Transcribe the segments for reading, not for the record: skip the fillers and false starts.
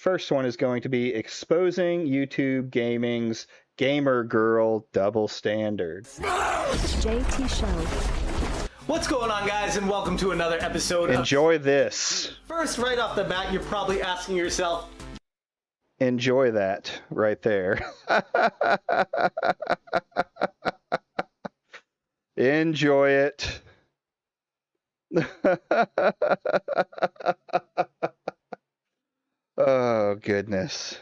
first one is going to be exposing YouTube gaming's gamer girl double standard. JT Show. What's going on, guys, and welcome to another episode. Enjoy this. First, right off the bat, you're probably asking yourself, enjoy that right there. Enjoy it. Oh, goodness.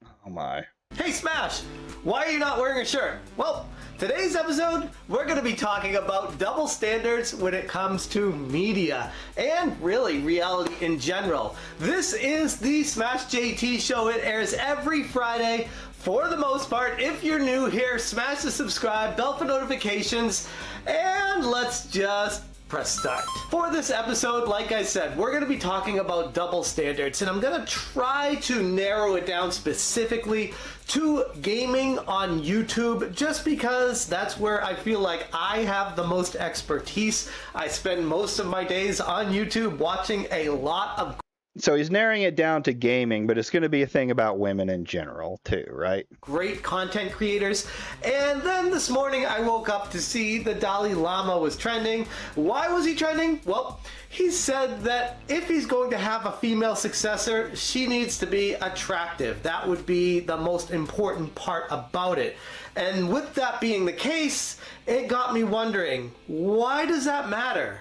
Oh, my. hey Smash, why are you not wearing a shirt? Well, today's episode, we're going to be talking about double standards when it comes to media, and really reality in general. This is the SmashJT show. It airs every Friday. For the most part, if you're new here, smash the subscribe, bell for notifications, and let's just press start. For this episode, like I said, we're going to be talking about double standards, and I'm going to try to narrow it down specifically to gaming on YouTube, just because that's where I feel like I have the most expertise. I spend most of my days on YouTube watching a lot of So he's narrowing it down to gaming, but it's going to be a thing about women in general, too, right? great content creators. And then this morning I woke up to see the Dalai Lama was trending. Why was he trending? Well, he said that if he's going to have a female successor, she needs to be attractive. That would be the most important part about it. And with that being the case, it got me wondering, why does that matter?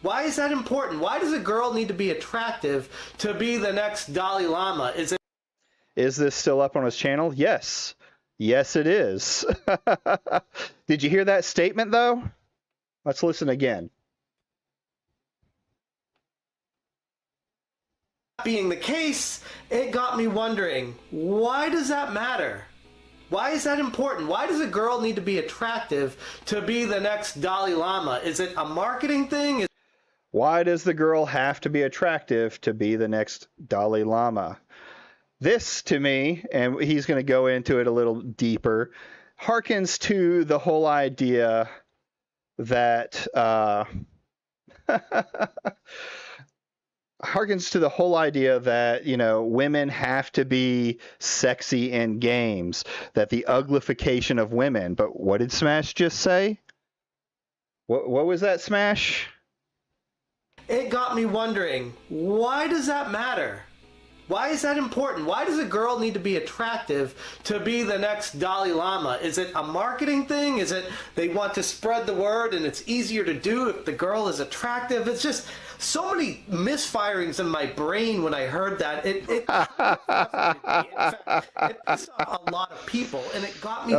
Why is that important? Why does a girl need to be attractive to be the next Dalai Lama? Is this still up on his channel? Yes. Yes, it is. Did you hear that statement, though? Let's listen again. Being the case, it got me wondering, why does that matter? Why is that important? Why does a girl need to be attractive to be the next Dalai Lama? Is it a marketing thing? Why does the girl have to be attractive to be the next Dalai Lama? This, to me, and he's going to go into it a little deeper, harkens to the whole idea that you know, women have to be sexy in games, that the uglification of women. But what did Smash just say? What was that, Smash? It got me wondering, why does that matter? Why is that important? Why does a girl need to be attractive to be the next Dalai Lama? Is it a marketing thing? Is it they want to spread the word and it's easier to do if the girl is attractive? It's just so many misfirings in my brain when I heard that. It frustrated me. In fact, it pissed off a lot of people, and it got me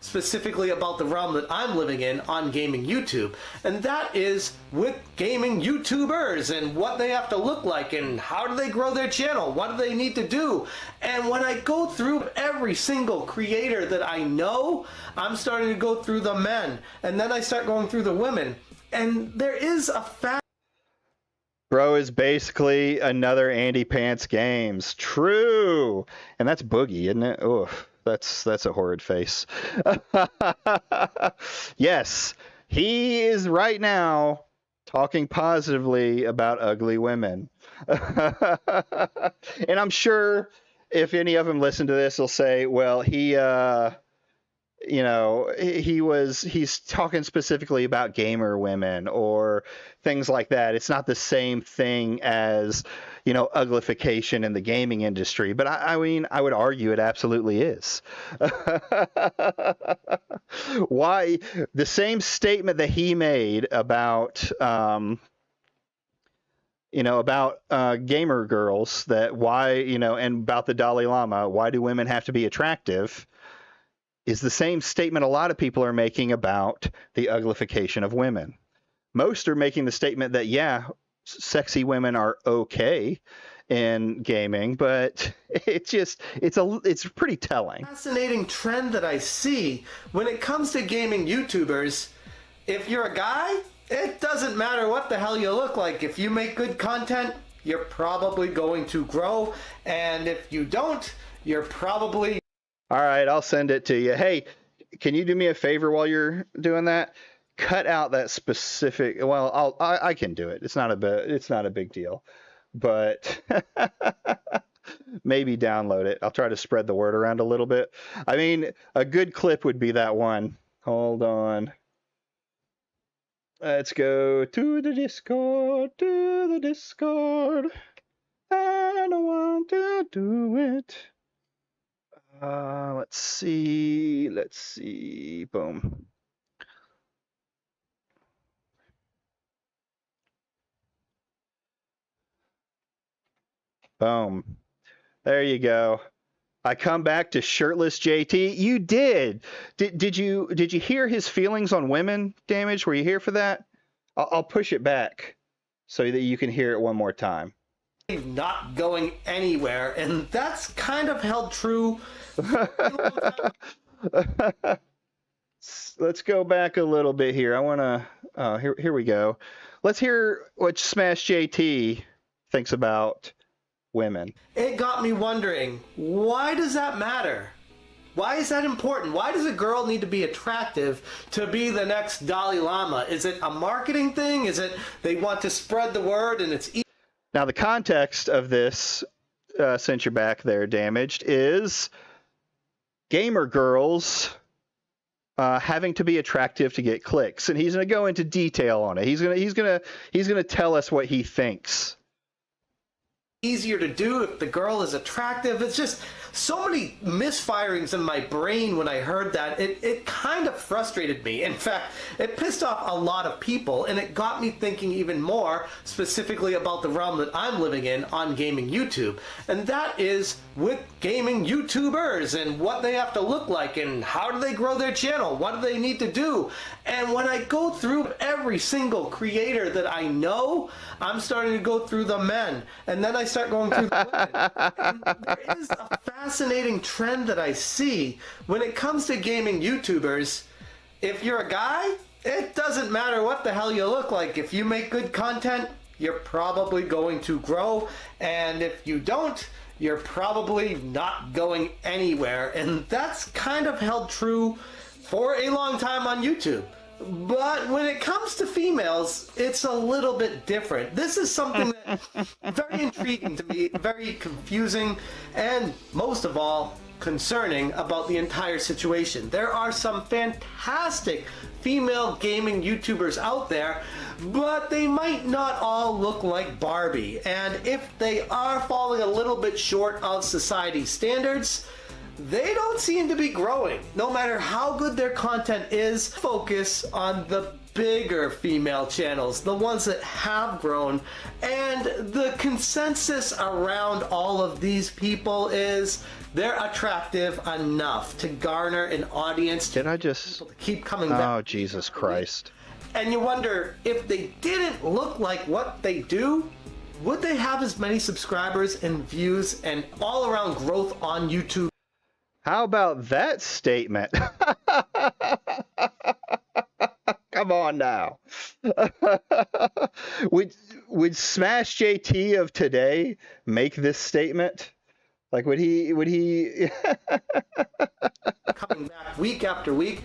specifically about the realm that I'm living in on gaming YouTube, and that is with gaming YouTubers and what they have to look like and how do they grow their channel, what do they need to do. And when I go through every single creator that I know, I'm starting to go through the men, and then I start going through the women, and there is a fact. Bro is basically another Andy Pants Games. True. And that's Boogie, isn't it? Oof. That's a horrid face. Yes, he is right now talking positively about ugly women. And I'm sure if any of them listen to this, they'll say, well, you know, he's talking specifically about gamer women or things like that. It's not the same thing as, you know, uglification in the gaming industry. But I mean, I would argue it absolutely is. Why? The same statement that he made about, you know, about gamer girls, that why, you know, and about the Dalai Lama, why do women have to be attractive, is the same statement a lot of people are making about the uglification of women. Most are making the statement that, yeah, sexy women are okay in gaming, but it's pretty telling. Fascinating trend that I see when it comes to gaming YouTubers. If you're a guy, it doesn't matter what the hell you look like. If you make good content, you're probably going to grow, and if you don't, you're probably... All right, I'll send it to you. Hey, can you do me a favor while you're doing that? cut out that specific. Well, I can do it. It's not a big deal, but maybe download it. I'll try to spread the word around a little bit. I mean, a good clip would be that one. Hold on. Let's go to the Discord. I don't want to do it. Let's see. Boom. Boom. There you go. I come back to shirtless JT. You did. Did you hear his feelings on women, Damage? Were you here for that? I'll push it back so that you can hear it one more time. Not going anywhere, and that's kind of held true. Let's go back a little bit here. I want to. Here we go. Let's hear what SmashJT thinks about women. It got me wondering, why does that matter? Why is that important? Why does a girl need to be attractive to be the next Dalai Lama? Is it a marketing thing? Is it they want to spread the word and it's easy? Now, the context of this, since you're back there, Damaged, is gamer girls having to be attractive to get clicks, and he's going to go into detail on it. He's going to tell us what he thinks. Easier to do if the girl is attractive. It's just so many misfirings in my brain when I heard that. It kind of frustrated me. In fact, it pissed off a lot of people, and it got me thinking even more specifically about the realm that I'm living in on gaming YouTube. And that is with gaming YouTubers and what they have to look like and how do they grow their channel? What do they need to do? And when I go through every single creator that I know, I'm starting to go through the men, and then I start going through the women. And there is a fascinating trend that I see when it comes to gaming YouTubers. If you're a guy, it doesn't matter what the hell you look like. If you make good content, you're probably going to grow, and if you don't, you're probably not going anywhere. And that's kind of held true for a long time on YouTube. But when it comes to females, it's a little bit different. This is something that's very intriguing to me, very confusing, and most of all, concerning about the entire situation. There are some fantastic female gaming YouTubers out there, but they might not all look like Barbie. And if they are falling a little bit short of society's standards, they don't seem to be growing. No matter how good their content is, focus on the bigger female channels, the ones that have grown. And the consensus around all of these people is they're attractive enough to garner an audience. Did I just to keep coming back? Oh, Jesus Christ. And you wonder, if they didn't look like what they do, would they have as many subscribers and views and all around growth on YouTube? How about that statement? Come on now. Would SmashJT of today make this statement? Like, would he coming back week after week,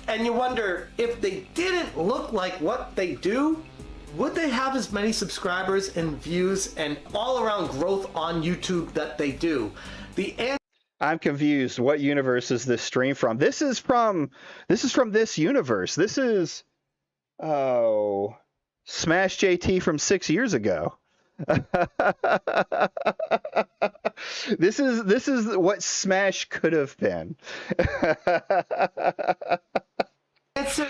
and you wonder, if they didn't look like what they do, would they have as many subscribers and views and all around growth on YouTube that they do? I'm confused. What universe is this stream from? This is from this universe. This is SmashJT from 6 years ago. This is what Smash could have been. Answer,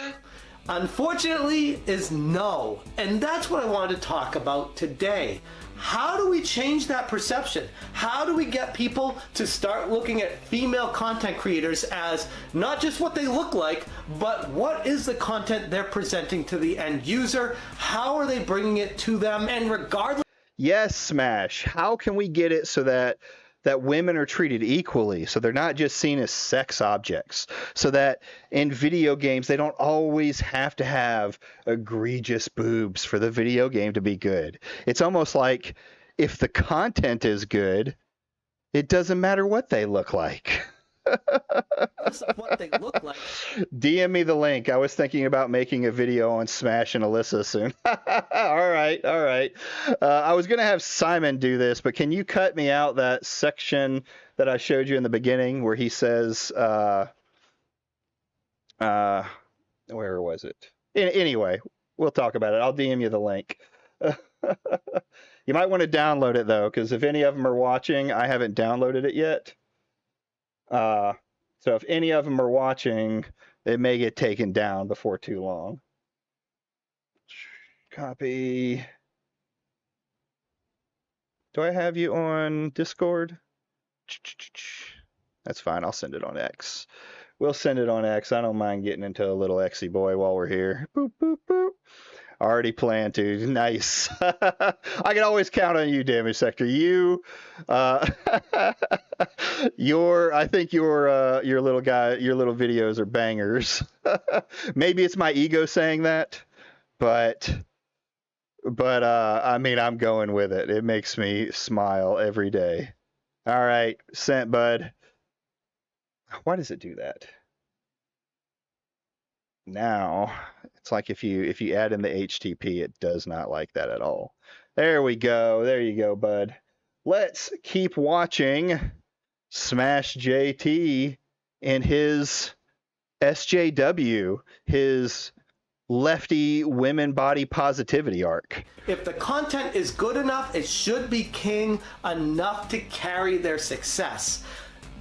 unfortunately, is no. And that's what I wanted to talk about today. How do we change that perception? How do we get people to start looking at female content creators as not just what they look like, but what is the content they're presenting to the end user? How are they bringing it to them? And regardless... Yes, Smash. How can we get it so that women are treated equally, so they're not just seen as sex objects, so that in video games they don't always have to have egregious boobs for the video game to be good. It's almost like if the content is good, it doesn't matter what they look like. Regardless of what they look like. DM me the link. I was thinking about making a video on Smash and Alyssa soon. All right, all right. I was gonna have Simon do this, but can you cut me out that section that I showed you in the beginning where he says, where was it? Anyway, we'll talk about it. I'll DM you the link. You might want to download it though, because if any of them are watching, I haven't downloaded it yet. So if any of them are watching, it may get taken down before too long. Copy. Do I have you on Discord? That's fine. I'll send it on X. We'll send it on X. I don't mind getting into a little Xy boy while we're here. Boop, boop, boop. Already planned to. Nice. I can always count on you, Damage Sector. You, I think your little guy, your little videos are bangers. Maybe it's my ego saying that, but I mean, I'm going with it. It makes me smile every day. All right, sent, bud. Why does it do that? Now, it's like if you add in the HTTP, it does not like that at all. There we go. There you go, bud. Let's keep watching SmashJT in his SJW, his lefty women body positivity arc. If the content is good enough, it should be king enough to carry their success.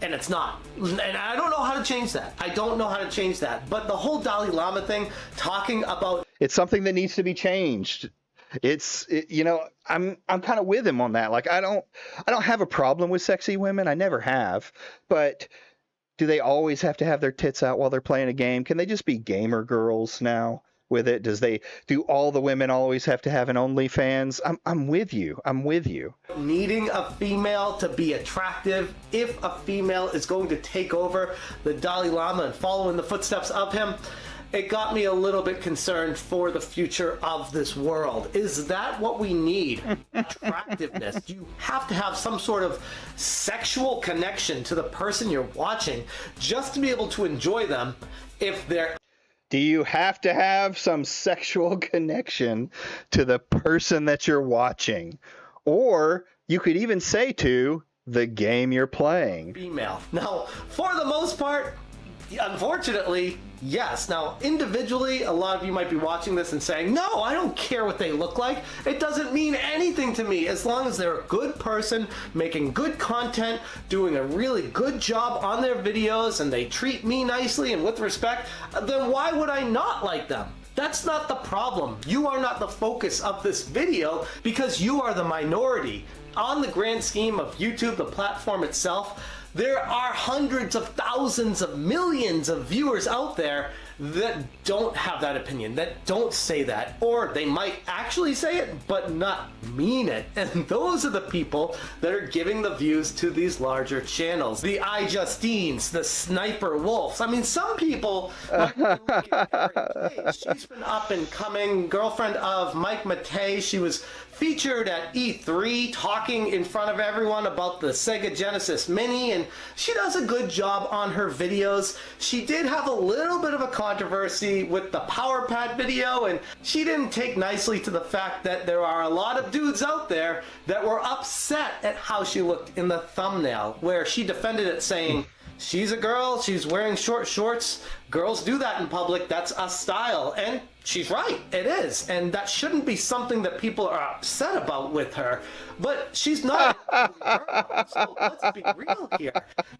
And it's not. And I don't know how to change that. I don't know how to change that. But the whole Dalai Lama thing, talking about... It's something that needs to be changed. I'm kind of with him on that. Like, I don't have a problem with sexy women. I never have. But do they always have to have their tits out while they're playing a game? Can they just be gamer girls now with it? Do all the women always have to have an OnlyFans? I'm with you. I'm with you. Needing a female to be attractive, if a female is going to take over the Dalai Lama and follow in the footsteps of him, it got me a little bit concerned for the future of this world. Is that what we need? Attractiveness. You have to have some sort of sexual connection to the person you're watching just to be able to enjoy them. If they're... Do you have to have some sexual connection to the person that you're watching? Or you could even say to the game you're playing. Female. Now, for the most part, unfortunately, yes. Now, individually, a lot of you might be watching this and saying, no, I don't care what they look like. It doesn't mean anything to me as long as they're a good person, making good content, doing a really good job on their videos, and they treat me nicely and with respect, then why would I not like them? That's not the problem. You are not the focus of this video because you are the minority. On the grand scheme of YouTube, the platform itself, there are hundreds of thousands of millions of viewers out there that don't have that opinion, that don't say that, or they might actually say it but not mean it. And those are the people that are giving the views to these larger channels. The iJustines, the Sniper Wolves. I mean, some people might be looking at her, hey, she's been up and coming, girlfriend of Mike Matei. She was featured at E3 talking in front of everyone about the Sega Genesis Mini, and she does a good job on her videos. She did have a little bit of a controversy with the Power Pad video, and she didn't take nicely to the fact that there are a lot of dudes out there that were upset at how she looked in the thumbnail, where she defended it saying, she's a girl, she's wearing short shorts, girls do that in public, that's a style. And she's right, it is. And that shouldn't be something that people are upset about with her. But she's not an ugly girl, so let's be real here.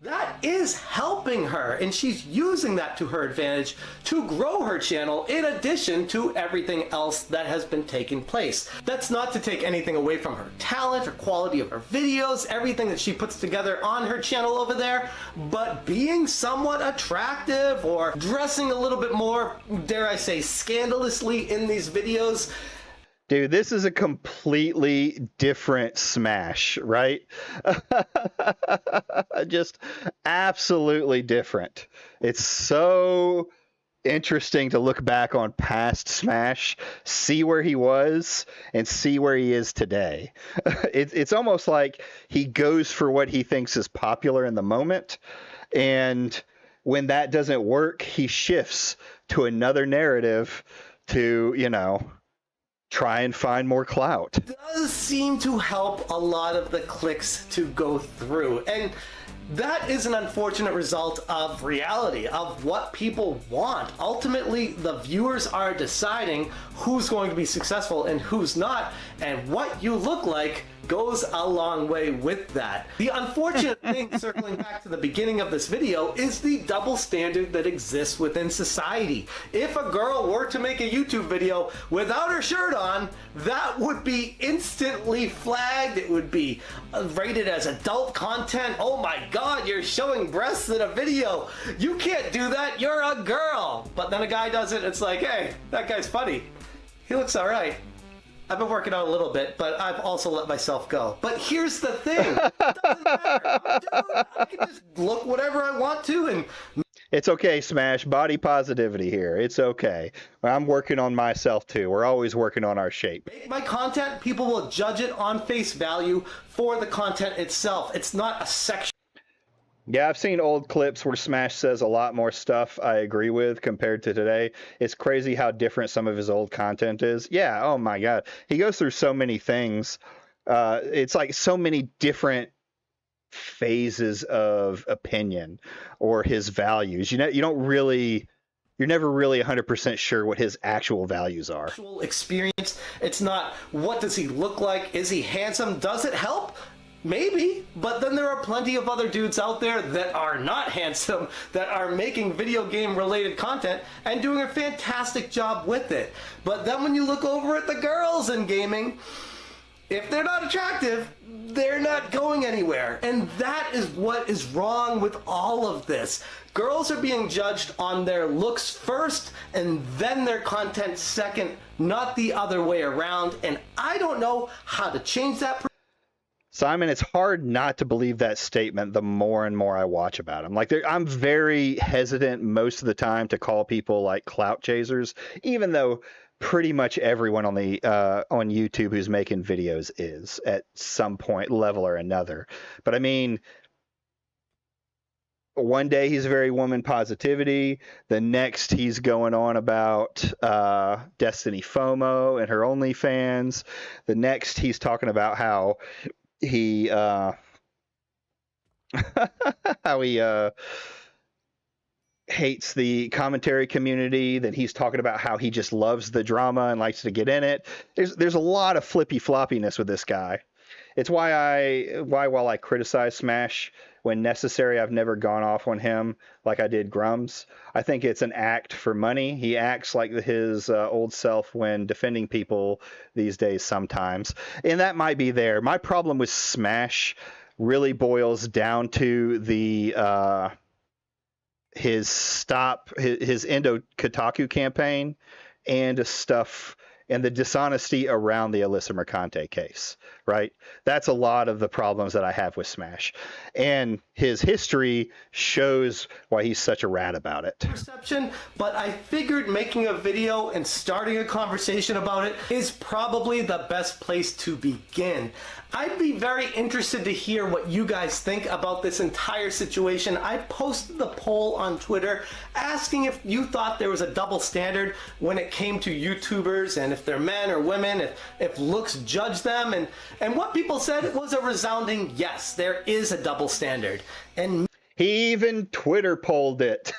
That is helping her, and she's using that to her advantage to grow her channel in addition to everything else that has been taking place. That's not to take anything away from her talent or quality of her videos, everything that she puts together on her channel over there, but being somewhat attractive or dressing a little bit more, dare I say, scandalously in these videos. Dude, this is a completely different Smash, right? Just absolutely different. It's so interesting to look back on past Smash, see where he was, and see where he is today. It's almost like he goes for what he thinks is popular in the moment, And when that doesn't work, he shifts to another narrative to, try and find more clout. It does seem to help a lot of the clicks to go through. And that is an unfortunate result of reality, of what people want. Ultimately, the viewers are deciding who's going to be successful and who's not, and what you look like goes a long way with that. The unfortunate thing, circling back to the beginning of this video, is the double standard that exists within society. If a girl were to make a YouTube video without her shirt on, that would be instantly flagged. It would be rated as adult content. Oh my God, you're showing breasts in a video. You can't do that, you're a girl. But then a guy does it, it's like, hey, that guy's funny. He looks all right. I've been working out a little bit, but I've also let myself go. But here's the thing. It doesn't matter. I'm a dude. I can just look whatever I want to. And it's okay, Smash. Body positivity here. It's okay. I'm working on myself, too. We're always working on our shape. make my content. People will judge it on face value for the content itself. It's not a section. Yeah, I've seen old clips where Smash says a lot more stuff I agree with compared to today. It's crazy how different some of his old content is. Yeah, oh my God. He goes through so many things. It's like so many different phases of opinion or his values. You're never really 100% sure what his actual values are. Actual experience. It's not what does he look like? Is he handsome? Does it help? Maybe, but then there are plenty of other dudes out there that are not handsome, that are making video game related content and doing a fantastic job with it. But then when you look over at the girls in gaming, if they're not attractive, they're not going anywhere. And that is what is wrong with all of this. Girls are being judged on their looks first and then their content second, not the other way around. And I don't know how to change that. Simon, it's hard not to believe that statement the more and more I watch about him. Like, I'm very hesitant most of the time to call people like clout chasers, even though pretty much everyone on YouTube who's making videos is at some point, level or another. But I mean, one day he's very woman positivity. The next he's going on about Destiny FOMO and her OnlyFans. The next he's talking about how he hates the commentary community. Then he's talking about how he just loves the drama and likes to get in it. There's a lot of flippy floppiness with this guy. It's why while I criticize Smash when necessary, I've never gone off on him like I did Grums. I think it's an act for money. He acts like his old self when defending people these days sometimes. And that might be there. My problem with Smash really boils down to the his Endo Kotaku campaign and stuff and the dishonesty around the Alyssa Mercante case, right? That's a lot of the problems that I have with Smash. And his history shows why he's such a rat about it. Perception, but I figured making a video and starting a conversation about it is probably the best place to begin. I'd be very interested to hear what you guys think about this entire situation. I posted the poll on Twitter asking if you thought there was a double standard when it came to YouTubers and if they're men or women, if looks judge them. And what people said was a resounding yes, there is a double standard. And he even Twitter polled it.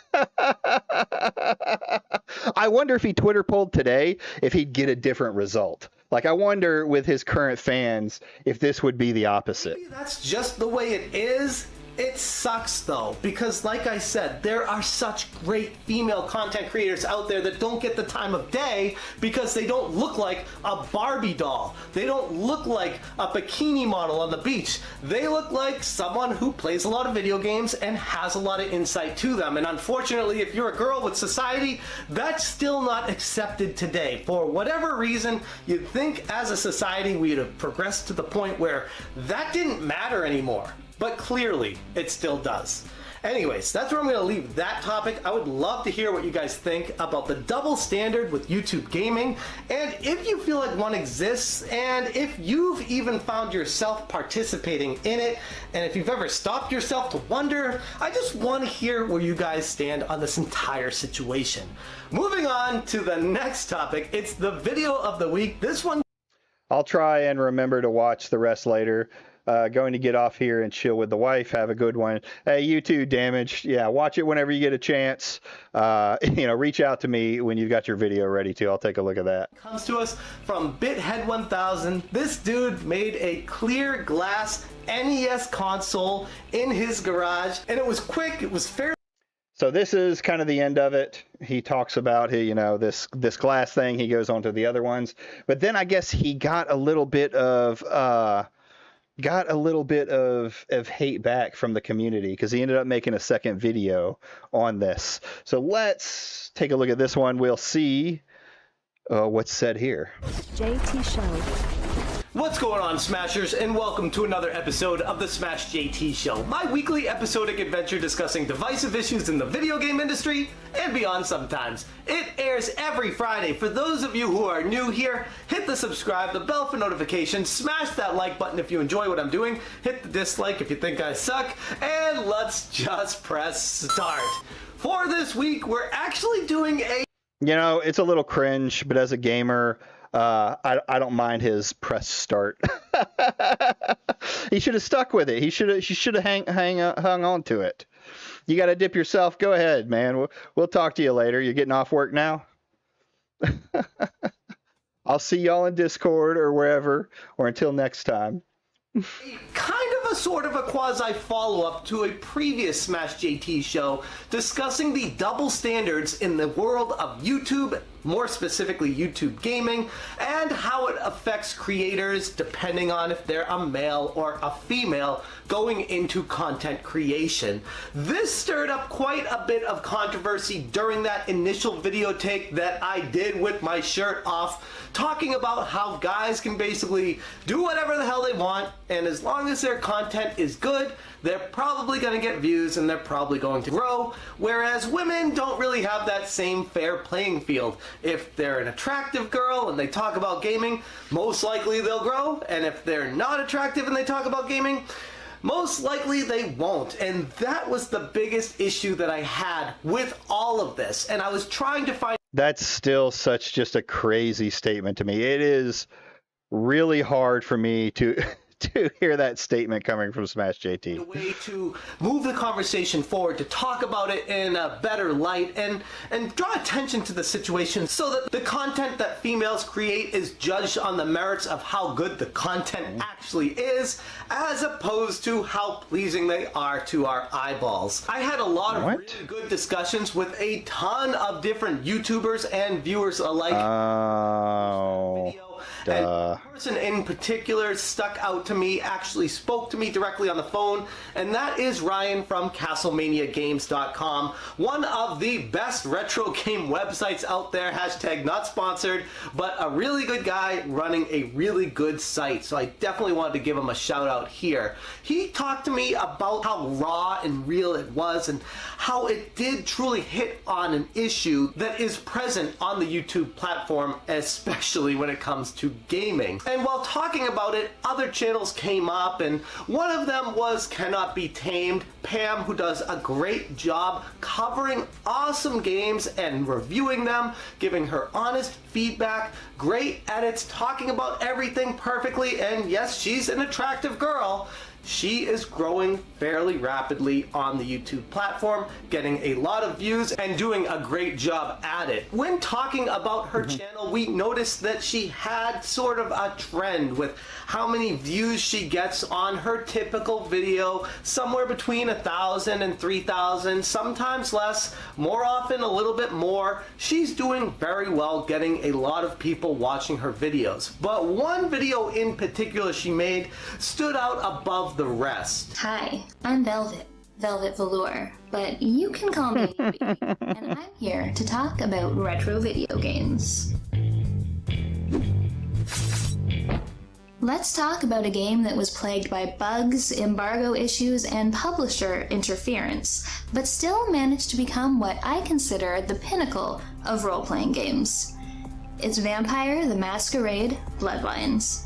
I wonder if he Twitter polled today, if he'd get a different result. Like, I wonder with his current fans if this would be the opposite. Maybe that's just the way it is. It sucks though, because like I said, there are such great female content creators out there that don't get the time of day because they don't look like a Barbie doll. They don't look like a bikini model on the beach. They look like someone who plays a lot of video games and has a lot of insight to them. And unfortunately, if you're a girl with society, that's still not accepted today. For whatever reason, you'd think as a society we'd have progressed to the point where that didn't matter anymore. But clearly, it still does. Anyways, that's where I'm going to leave that topic. I would love to hear what you guys think about the double standard with YouTube gaming, and if you feel like one exists, and if you've even found yourself participating in it, and if you've ever stopped yourself to wonder. I just want to hear where you guys stand on this entire situation. Moving on to the next topic, it's the video of the week. This one, I'll try and remember to watch the rest later. Going to get off here and chill with the wife. Have a good one. Hey, you too, Damaged. Yeah, watch it whenever you get a chance. Reach out to me when you've got your video ready too. I'll take a look at that. comes to us from Bithead1000. This dude made a clear glass NES console in his garage, and it was quick. It was fair. So this is kind of the end of it. He talks about this glass thing. He goes on to the other ones, but then I guess he got a little bit of hate back from the community because he ended up making a second video on this. So let's take a look at this one. We'll see what's said here. JT Show. What's going on, Smashers, and welcome to another episode of the SmashJT Show, my weekly episodic adventure discussing divisive issues in the video game industry and beyond sometimes. It airs every Friday. For those of you who are new here, hit the subscribe, the bell for notifications, smash that like button if you enjoy what I'm doing, hit the dislike if you think I suck, and let's just press start. For this week, we're actually doing a... It's a little cringe, but as a gamer... I don't mind his press start. He should have stuck with it. He should have hung on to it. You got to dip yourself. Go ahead, man. We'll talk to you later. You're getting off work now? I'll see y'all in Discord or wherever, or until next time. Kind of a sort of a quasi follow-up to a previous SmashJT show discussing the double standards in the world of YouTube, more specifically YouTube gaming, and how it affects creators depending on if they're a male or a female going into content creation. This stirred up quite a bit of controversy during that initial video take that I did with my shirt off, talking about how guys can basically do whatever the hell they want, and as long as their content is good, they're probably going to get views and they're probably going to grow, whereas women don't really have that same fair playing field. If they're an attractive girl and they talk about gaming, most likely they'll grow, and if they're not attractive and they talk about gaming, most likely they won't. And that was the biggest issue that I had with all of this, and I was trying to find... That's still such just a crazy statement to me. It is really hard for me to hear that statement coming from SmashJT. A way to move the conversation forward, to talk about it in a better light, and draw attention to the situation so that the content that females create is judged on the merits of how good the content actually is, as opposed to how pleasing they are to our eyeballs. I had a lot of really good discussions with a ton of different YouTubers and viewers alike. And one person in particular stuck out to me, actually spoke to me directly on the phone, and that is Ryan from CastlemaniaGames.com, one of the best retro game websites out there, hashtag not sponsored, but a really good guy running a really good site, so I definitely wanted to give him a shout out here. He talked to me about how raw and real it was, and how it did truly hit on an issue that is present on the YouTube platform, especially when it comes to gaming. And while talking about it, other channels came up, and one of them was Cannot Be Tamed, Pam, who does a great job covering awesome games and reviewing them, giving her honest feedback, great edits, talking about everything perfectly, and yes, she's an attractive girl. She is growing fairly rapidly on the YouTube platform, getting a lot of views and doing a great job at it. When talking about her channel, we noticed that she had sort of a trend with how many views she gets on her typical video, somewhere between 1,000 and 3,000, sometimes less, more often a little bit more. She's doing very well, getting a lot of people watching her videos. But one video in particular she made stood out above the rest. Hi, I'm Velvet Velour, but you can call me Baby, and I'm here to talk about retro video games. Let's talk about a game that was plagued by bugs, embargo issues, and publisher interference, but still managed to become what I consider the pinnacle of role-playing games. It's Vampire the Masquerade Bloodlines.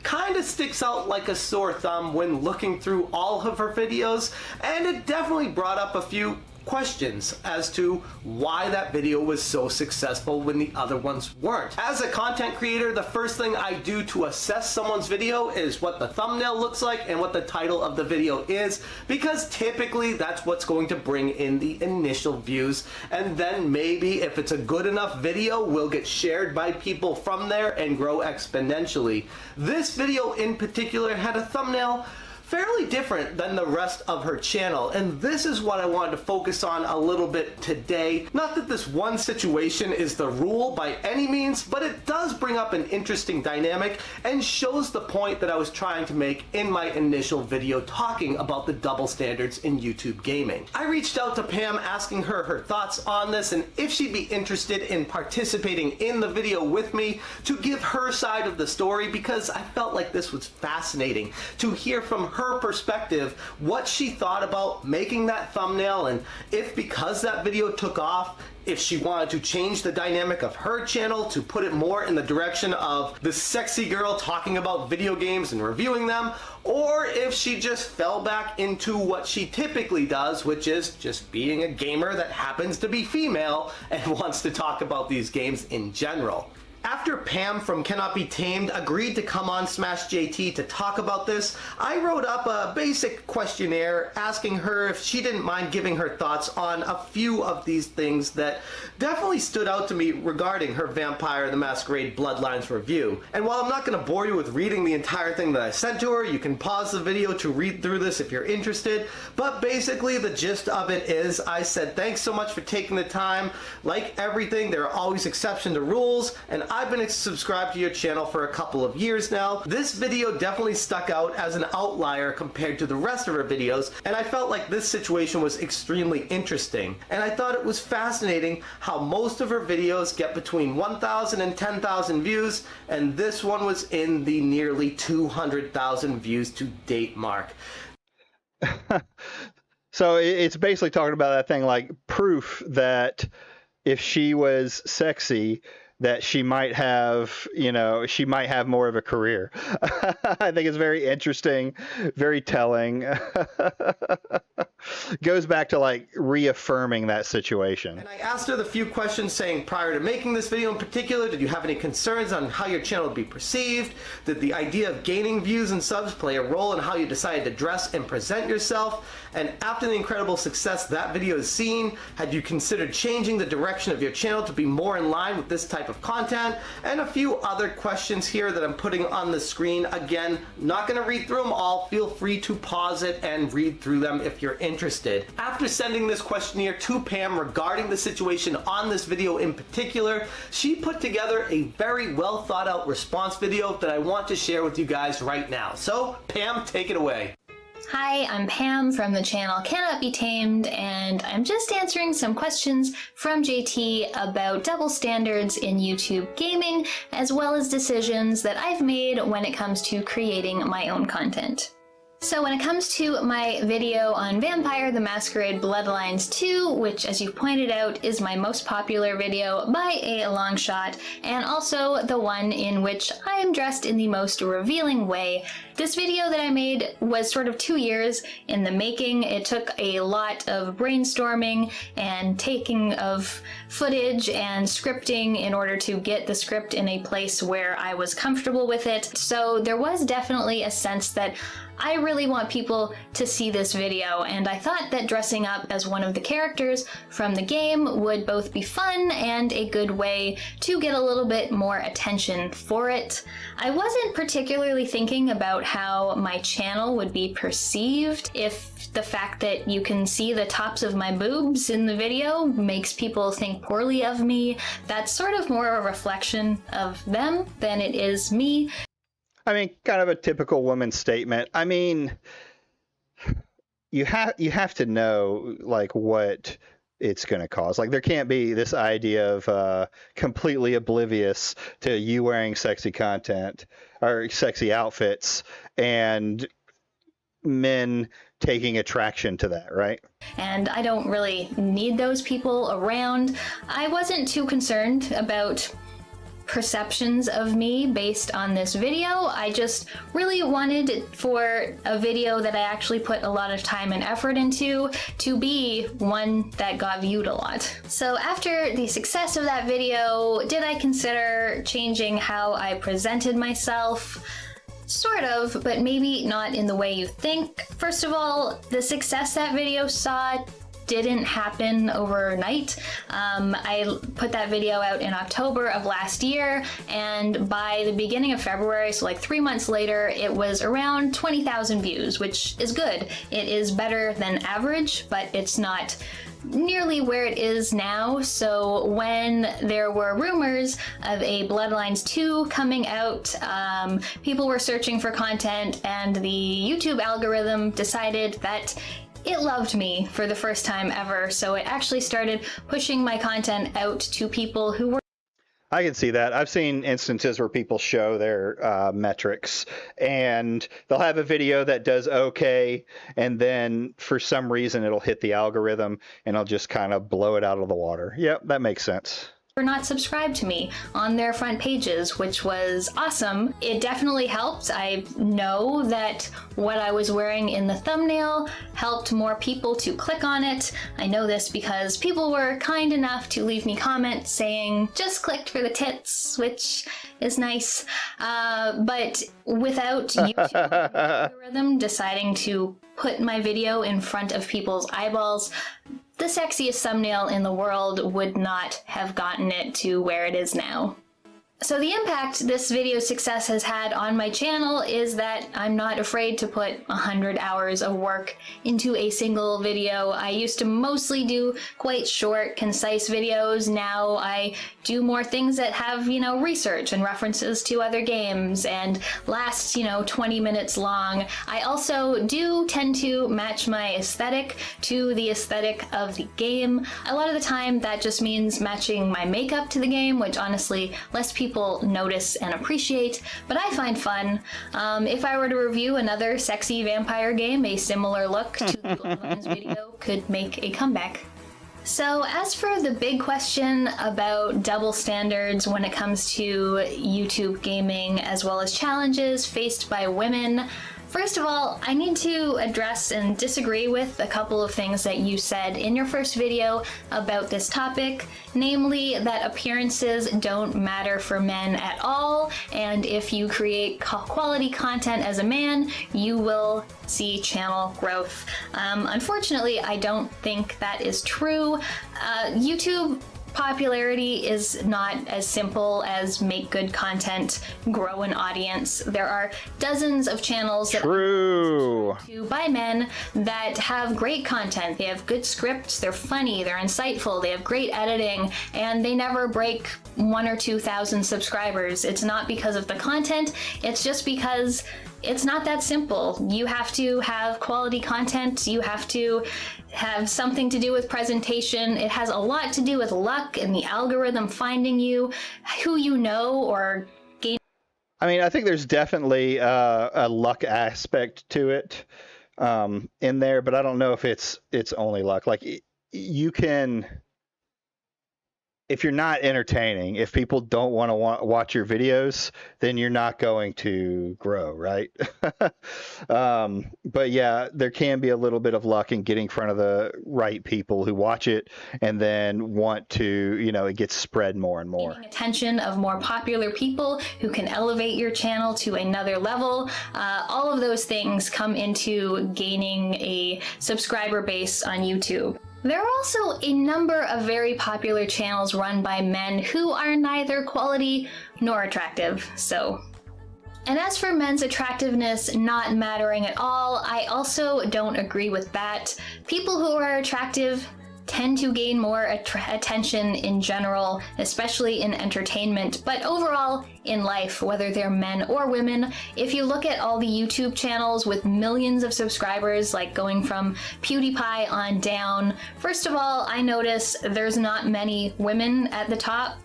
Kinda sticks out like a sore thumb when looking through all of her videos, and it definitely brought up a few questions as to why that video was so successful when the other ones weren't. As a content creator, the first thing I do to assess someone's video is what the thumbnail looks like and what the title of the video is, because typically that's what's going to bring in the initial views, and then maybe if it's a good enough video, will get shared by people from there and grow exponentially. This video in particular had a thumbnail fairly different than the rest of her channel, and this is what I wanted to focus on a little bit today. Not that this one situation is the rule by any means, but it does bring up an interesting dynamic and shows the point that I was trying to make in my initial video talking about the double standards in YouTube gaming. I reached out to Pam asking her her thoughts on this and if she'd be interested in participating in the video with me to give her side of the story, because I felt like this was fascinating to hear from her perspective what she thought about making that thumbnail, and if because that video took off, if she wanted to change the dynamic of her channel to put it more in the direction of the sexy girl talking about video games and reviewing them, or if she just fell back into what she typically does, which is just being a gamer that happens to be female and wants to talk about these games in general. After Pam from Cannot Be Tamed agreed to come on SmashJT to talk about this, I wrote up a basic questionnaire asking her if she didn't mind giving her thoughts on a few of these things that definitely stood out to me regarding her Vampire the Masquerade Bloodlines review. And while I'm not going to bore you with reading the entire thing that I sent to her, you can pause the video to read through this if you're interested, but basically the gist of it is I said thanks so much for taking the time. Like everything, there are always exceptions to rules, and I've been subscribed to your channel for a couple of years now. This video definitely stuck out as an outlier compared to the rest of her videos, and I felt like this situation was extremely interesting. And I thought it was fascinating how most of her videos get between 1,000 and 10,000 views, and this one was in the nearly 200,000 views to date mark. So it's basically talking about that thing like proof that if she was sexy, that she might have, she might have more of a career. I think it's very interesting, very telling. Goes back to like reaffirming that situation. And I asked her the few questions saying, prior to making this video in particular, did you have any concerns on how your channel would be perceived? Did the idea of gaining views and subs play a role in how you decided to dress and present yourself? And after the incredible success that video has seen, had you considered changing the direction of your channel to be more in line with this type of content? And a few other questions here that I'm putting on the screen. Again, not going to read through them all. Feel free to pause it and read through them if you're interested. After sending this questionnaire to Pam regarding the situation on this video in particular, she put together a very well thought out response video that I want to share with you guys right now. So Pam, take it away. Hi, I'm Pam from the channel Cannot Be Tamed, and I'm just answering some questions from JT about double standards in YouTube gaming, as well as decisions that I've made when it comes to creating my own content. So when it comes to my video on Vampire the Masquerade Bloodlines 2, which as you pointed out is my most popular video by a long shot, and also the one in which I am dressed in the most revealing way, this video that I made was sort of 2 years in the making. It took a lot of brainstorming and taking of footage and scripting in order to get the script in a place where I was comfortable with it. So there was definitely a sense that I really want people to see this video, and I thought that dressing up as one of the characters from the game would both be fun and a good way to get a little bit more attention for it. I wasn't particularly thinking about how my channel would be perceived, if the fact that you can see the tops of my boobs in the video makes people think poorly of me. That's sort of more a reflection of them than it is me. I mean, kind of a typical woman statement. I mean, you have to know like what it's going to cause. Like, there can't be this idea of completely oblivious to you wearing sexy content or sexy outfits and men taking attraction to that, right? And I don't really need those people around. I wasn't too concerned about perceptions of me based on this video. I just really wanted for a video that I actually put a lot of time and effort into to be one that got viewed a lot. So after the success of that video, did I consider changing how I presented myself? Sort of, but maybe not in the way you think. First of all, the success that video saw didn't happen overnight. I put that video out in October of last year, and by the beginning of February, so like 3 months later, it was around 20,000 views, which is good. It is better than average, but it's not nearly where it is now. So when there were rumors of a Bloodlines 2 coming out, people were searching for content, and the YouTube algorithm decided that it loved me for the first time ever, so it actually started pushing my content out to people who were... I can see that. I've seen instances where people show their metrics, and they'll have a video that does okay, and then for some reason it'll hit the algorithm and it'll just kind of blow it out of the water. Yep, that makes sense. Were not subscribed to me on their front pages, which was awesome. It definitely helped. I know that what I was wearing in the thumbnail helped more people to click on it. I know this because people were kind enough to leave me comments saying, just clicked for the tits, which is nice. But without YouTube algorithm deciding to put my video in front of people's eyeballs, the sexiest thumbnail in the world would not have gotten it to where it is now. So the impact this video's success has had on my channel is that I'm not afraid to put 100 hours of work into a single video. I used to mostly do quite short, concise videos. Now I do more things that have, research and references to other games and last, 20 minutes long. I also do tend to match my aesthetic to the aesthetic of the game. A lot of the time that just means matching my makeup to the game, which honestly less people notice and appreciate, but I find fun. If I were to review another sexy vampire game, a similar look to the Bloodlines video could make a comeback. So as for the big question about double standards when it comes to YouTube gaming as well as challenges faced by women, first of all, I need to address and disagree with a couple of things that you said in your first video about this topic, namely that appearances don't matter for men at all, and if you create quality content as a man, you will see channel growth. Unfortunately, I don't think that is true. YouTube popularity is not as simple as make good content, grow an audience. There are dozens of channels that are by men that have great content. They have good scripts, they're funny, they're insightful, they have great editing, and they never break 1,000 or 2,000 subscribers. It's not because of the content, it's just because it's not that simple. You have to have quality content, you have to have something to do with presentation. It has a lot to do with luck and the algorithm finding you, who you know, or gain. I mean, I think there's definitely a luck aspect to it in there, but I don't know if it's only luck. Like, you can, if you're not entertaining, if people don't want to watch your videos, then you're not going to grow, right? But yeah, there can be a little bit of luck in getting in front of the right people who watch it and then want to, it gets spread more and more. Gaining attention of more popular people who can elevate your channel to another level. All of those things come into gaining a subscriber base on YouTube. There are also a number of very popular channels run by men who are neither quality nor attractive, so. And as for men's attractiveness not mattering at all, I also don't agree with that. People who are attractive tend to gain more attention in general, especially in entertainment, but overall, in life, whether they're men or women. If you look at all the YouTube channels with millions of subscribers, like going from PewDiePie on down, first of all, I notice there's not many women at the top,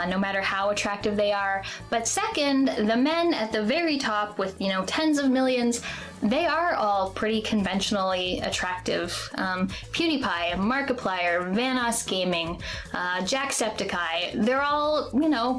no matter how attractive they are. But second, the men at the very top with, tens of millions, they are all pretty conventionally attractive. PewDiePie, Markiplier, Vanoss Gaming, Jacksepticeye, they're all,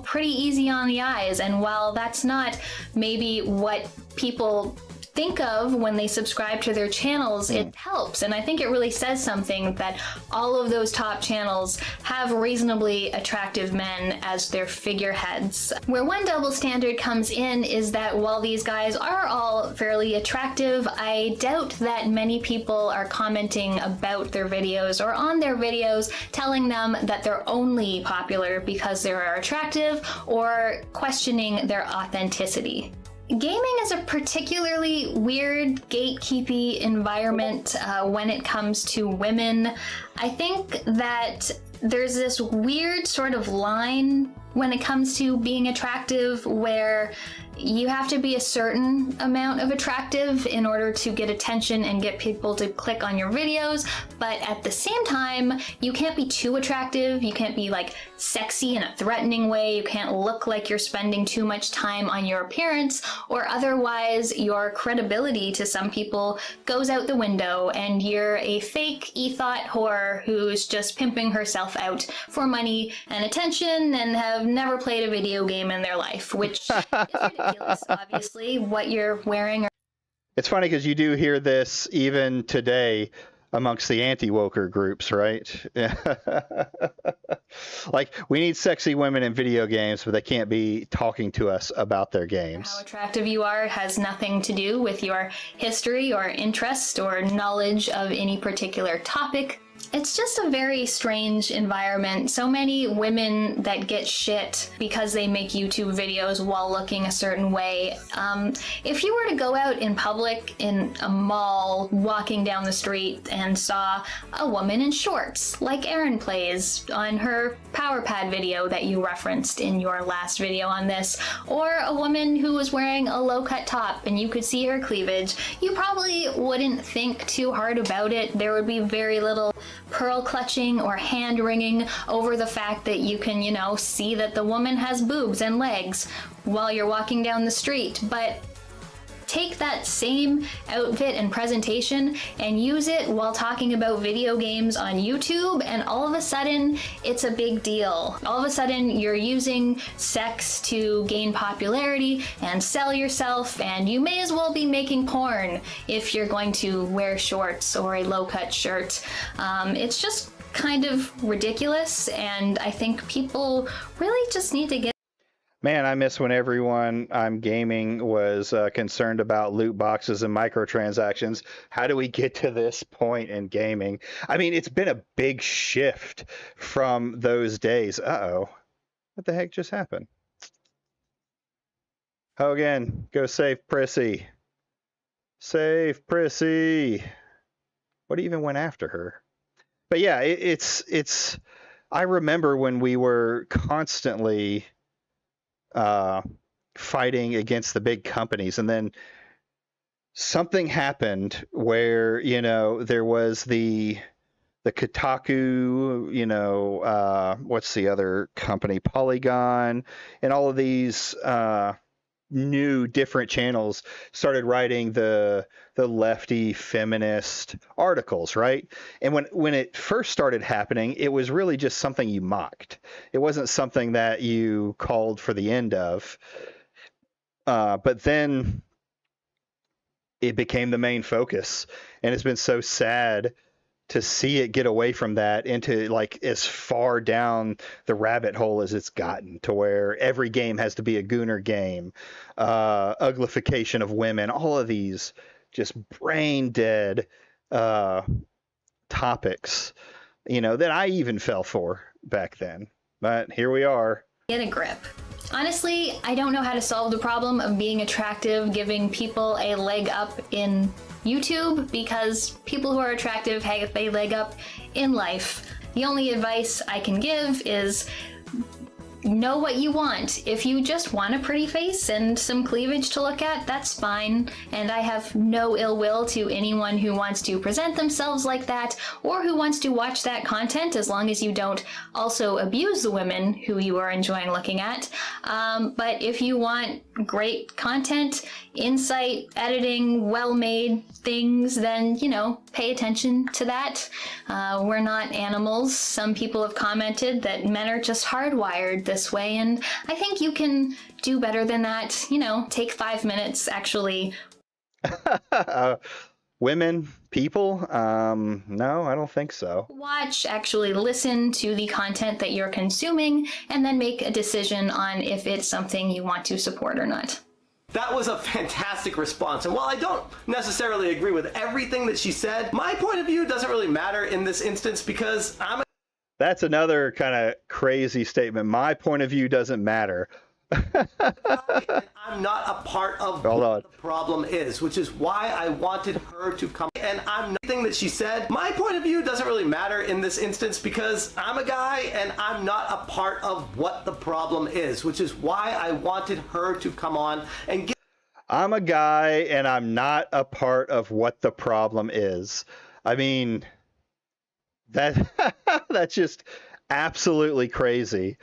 pretty easy on the eyes. And while that's not maybe what people think of when they subscribe to their channels, it helps. And I think it really says something that all of those top channels have reasonably attractive men as their figureheads. Where one double standard comes in is that while these guys are all fairly attractive, I doubt that many people are commenting about their videos or on their videos telling them that they're only popular because they're attractive or questioning their authenticity. Gaming is a particularly weird, gatekeepy environment when it comes to women. I think that there's this weird sort of line when it comes to being attractive where you have to be a certain amount of attractive in order to get attention and get people to click on your videos, but at the same time, you can't be too attractive. You can't be like sexy in a threatening way. You can't look like you're spending too much time on your appearance, or otherwise your credibility to some people goes out the window and you're a fake e-thought whore who's just pimping herself out for money and attention and have never played a video game in their life, which is ridiculous, obviously, what you're wearing. It's funny because you do hear this even today amongst the Antiwoker groups, right? Like, we need sexy women in video games, but they can't be talking to us about their games. How attractive you are has nothing to do with your history or interest or knowledge of any particular topic. It's just a very strange environment. So many women that get shit because they make YouTube videos while looking a certain way. If you were to go out in public in a mall, walking down the street and saw a woman in shorts, like Erin plays on her Power Pad video that you referenced in your last video on this, or a woman who was wearing a low-cut top and you could see her cleavage, you probably wouldn't think too hard about it. There would be very little pearl clutching or hand wringing over the fact that you can, see that the woman has boobs and legs while you're walking down the street. But take that same outfit and presentation and use it while talking about video games on YouTube, and all of a sudden it's a big deal. All of a sudden you're using sex to gain popularity and sell yourself, and you may as well be making porn if you're going to wear shorts or a low-cut shirt. It's just kind of ridiculous, and I think people really just need to get. Man, I miss when everyone I'm gaming was concerned about loot boxes and microtransactions. How do we get to this point in gaming? I mean, it's been a big shift from those days. Uh-oh. What the heck just happened? Hogan, go save Prissy. Save Prissy. What even went after her? But yeah, it's. I remember when we were constantly fighting against the big companies, and then something happened where there was the Kotaku, what's the other company, Polygon, and all of these new different channels started writing the lefty feminist articles, right? And when it first started happening, it was really just something you mocked. It wasn't something that you called for the end of. But then it became the main focus, and it's been so sad to see it get away from that into like as far down the rabbit hole as it's gotten, to where every game has to be a gooner game, uglification of women, all of these just brain dead topics, that I even fell for back then. But here we are. Get a grip. Honestly, I don't know how to solve the problem of being attractive giving people a leg up in YouTube, because people who are attractive have a leg up in life. The only advice I can give is know what you want. If you just want a pretty face and some cleavage to look at, that's fine. And I have no ill will to anyone who wants to present themselves like that or who wants to watch that content, as long as you don't also abuse the women who you are enjoying looking at. But if you want great content, insight, editing, well-made things, then, you know, pay attention to that. We're not animals. Some people have commented that men are just hardwired this way, and I think you can do better than that. You know, take 5 minutes, actually. Women, people? No, I don't think so. Watch, actually listen to the content that you're consuming, and then make a decision on if it's something you want to support or not. That was a fantastic response. And while I don't necessarily agree with everything that she said, my point of view doesn't really matter in this instance because That's another kind of crazy statement. My point of view doesn't matter. I'm not a part of what the problem is, which is why I wanted her to come. And nothing that she said. My point of view doesn't really matter in this instance because I'm a guy and I'm not a part of what the problem is, which is why I wanted her to come on and get. I'm a guy and I'm not a part of what the problem is. I mean, that's just absolutely crazy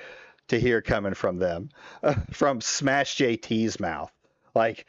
to hear coming from them, from SmashJT's mouth. Like,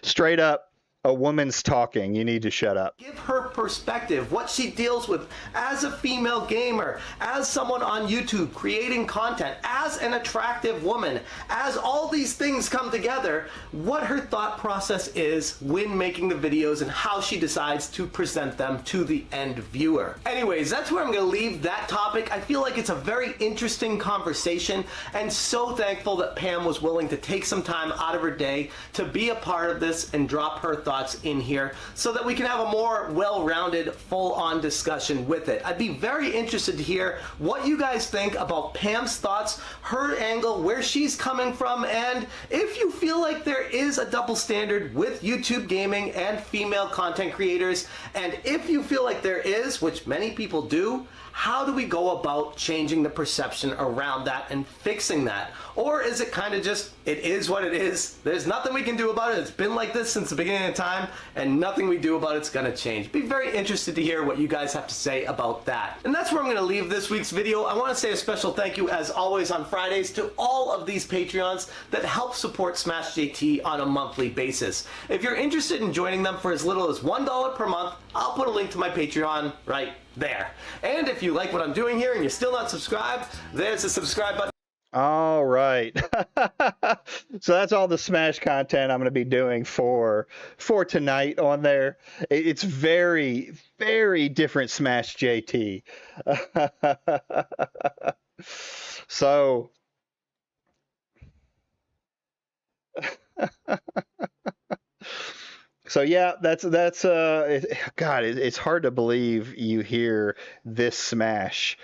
straight up, a woman's talking. You need to shut up. Give her perspective, what she deals with as a female gamer, as someone on YouTube creating content, as an attractive woman, as all these things come together, what her thought process is when making the videos and how she decides to present them to the end viewer. Anyways, that's where I'm going to leave that topic. I feel like it's a very interesting conversation and so thankful that Pam was willing to take some time out of her day to be a part of this and drop her thoughts in here so that we can have a more well-rounded, full-on discussion with it. I'd be very interested to hear what you guys think about Pam's thoughts, her angle, where she's coming from, and if you feel like there is a double standard with YouTube gaming and female content creators, and if you feel like there is, which many people do, how do we go about changing the perception around that and fixing that? Or is it kind of just, it is what it is, there's nothing we can do about it, it's been like this since the beginning of time, and nothing we do about it's gonna change? Be very interested to hear what you guys have to say about that. And that's where I'm gonna leave this week's video. I wanna say a special thank you, as always on Fridays, to all of these Patreons that help support SmashJT on a monthly basis. If you're interested in joining them for as little as $1 per month, I'll put a link to my Patreon right there. And if you like what I'm doing here and you're still not subscribed, there's the subscribe button. All right. So that's all the Smash content I'm going to be doing for tonight on there. It's very, very different SmashJT. So So yeah, that's God. It's hard to believe you hear this Smash